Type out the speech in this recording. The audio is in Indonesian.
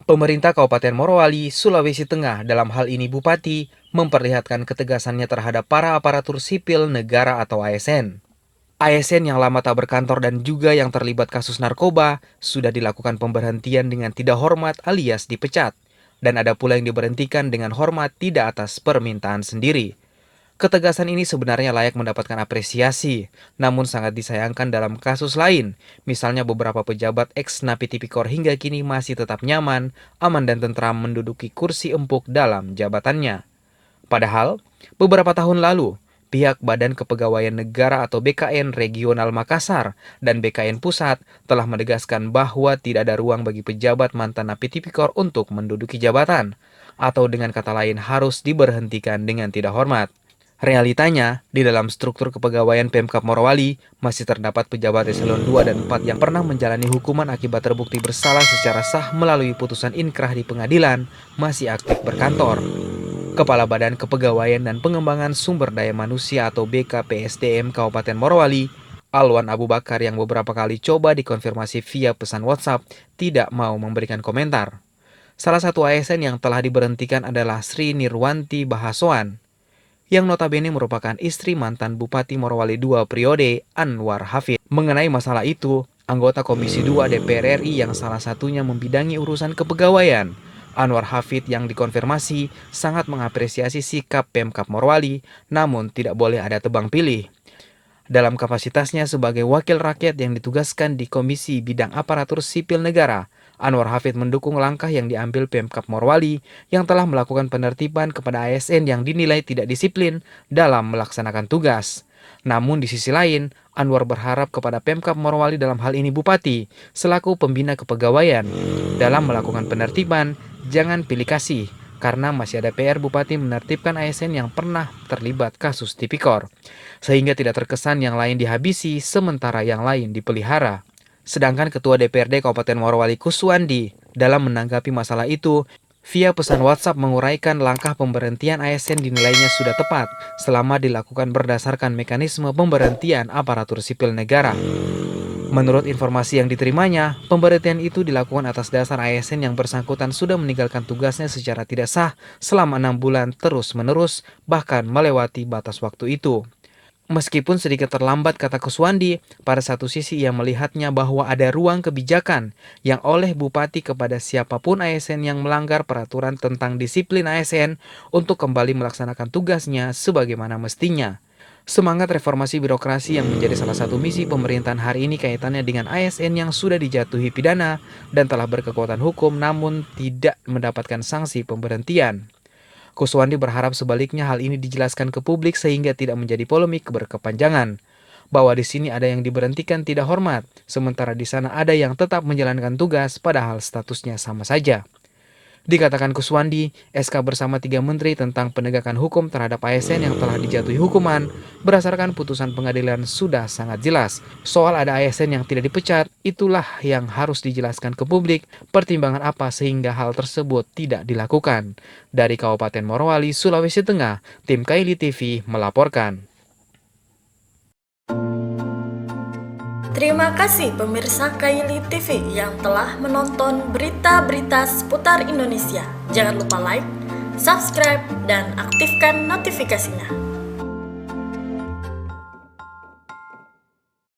Pemerintah Kabupaten Morowali, Sulawesi Tengah, dalam hal ini Bupati, memperlihatkan ketegasannya terhadap para aparatur sipil negara atau ASN. ASN yang lama tak berkantor dan juga yang terlibat kasus narkoba sudah dilakukan pemberhentian dengan tidak hormat alias dipecat. Dan ada pula yang diberhentikan dengan hormat tidak atas permintaan sendiri. Ketegasan ini sebenarnya layak mendapatkan apresiasi, namun sangat disayangkan dalam kasus lain. Misalnya beberapa pejabat ex-napi tipikor hingga kini masih tetap nyaman, aman dan tentram menduduki kursi empuk dalam jabatannya. Padahal, beberapa tahun lalu, pihak Badan Kepegawaian Negara atau BKN Regional Makassar dan BKN Pusat telah menegaskan bahwa tidak ada ruang bagi pejabat mantan napi tipikor untuk menduduki jabatan, atau dengan kata lain harus diberhentikan dengan tidak hormat. Realitanya, di dalam struktur kepegawaian Pemkab Morowali, masih terdapat pejabat eselon 2 dan 4 yang pernah menjalani hukuman akibat terbukti bersalah secara sah melalui putusan inkrah di pengadilan, masih aktif berkantor. Kepala Badan Kepegawaian dan Pengembangan Sumber Daya Manusia atau BKPSDM Kabupaten Morowali, Alwan Abu Bakar yang beberapa kali coba dikonfirmasi via pesan WhatsApp, tidak mau memberikan komentar. Salah satu ASN yang telah diberhentikan adalah Sri Nirwanti Bahasoan, yang notabene merupakan istri mantan Bupati Morowali II periode Anwar Hafid. Mengenai masalah itu, anggota Komisi 2 DPR RI yang salah satunya membidangi urusan kepegawaian, Anwar Hafid yang dikonfirmasi sangat mengapresiasi sikap Pemkab Morowali, namun tidak boleh ada tebang pilih. Dalam kapasitasnya sebagai wakil rakyat yang ditugaskan di Komisi Bidang Aparatur Sipil Negara, Anwar Hafid mendukung langkah yang diambil Pemkab Morowali yang telah melakukan penertiban kepada ASN yang dinilai tidak disiplin dalam melaksanakan tugas. Namun di sisi lain, Anwar berharap kepada Pemkab Morowali dalam hal ini Bupati, selaku pembina kepegawaian, dalam melakukan penertiban, jangan pilih kasih, karena masih ada PR Bupati menertibkan ASN yang pernah terlibat kasus tipikor, sehingga tidak terkesan yang lain dihabisi sementara yang lain dipelihara. Sedangkan Ketua DPRD Kabupaten Morowali Kuswandi dalam menanggapi masalah itu, via pesan WhatsApp menguraikan langkah pemberhentian ASN dinilainya sudah tepat selama dilakukan berdasarkan mekanisme pemberhentian aparatur sipil negara. Menurut informasi yang diterimanya, pemberhentian itu dilakukan atas dasar ASN yang bersangkutan sudah meninggalkan tugasnya secara tidak sah selama 6 bulan terus-menerus, bahkan melewati batas waktu itu. Meskipun sedikit terlambat, kata Kuswandi, pada satu sisi ia melihatnya bahwa ada ruang kebijakan yang oleh Bupati kepada siapapun ASN yang melanggar peraturan tentang disiplin ASN untuk kembali melaksanakan tugasnya sebagaimana mestinya. Semangat reformasi birokrasi yang menjadi salah satu misi pemerintahan hari ini kaitannya dengan ASN yang sudah dijatuhi pidana dan telah berkekuatan hukum namun tidak mendapatkan sanksi pemberhentian. Kuswandi berharap sebaliknya hal ini dijelaskan ke publik sehingga tidak menjadi polemik berkepanjangan. Bahwa di sini ada yang diberhentikan tidak hormat, sementara di sana ada yang tetap menjalankan tugas padahal statusnya sama saja. Dikatakan Kuswandi, SK bersama 3 menteri tentang penegakan hukum terhadap ASN yang telah dijatuhi hukuman berdasarkan putusan pengadilan sudah sangat jelas. Soal ada ASN yang tidak dipecat, itulah yang harus dijelaskan ke publik pertimbangan apa sehingga hal tersebut tidak dilakukan. Dari Kabupaten Morowali, Sulawesi Tengah, tim Kaili TV melaporkan. Terima kasih pemirsa Kaili TV yang telah menonton berita-berita seputar Indonesia. Jangan lupa like, subscribe, dan aktifkan notifikasinya.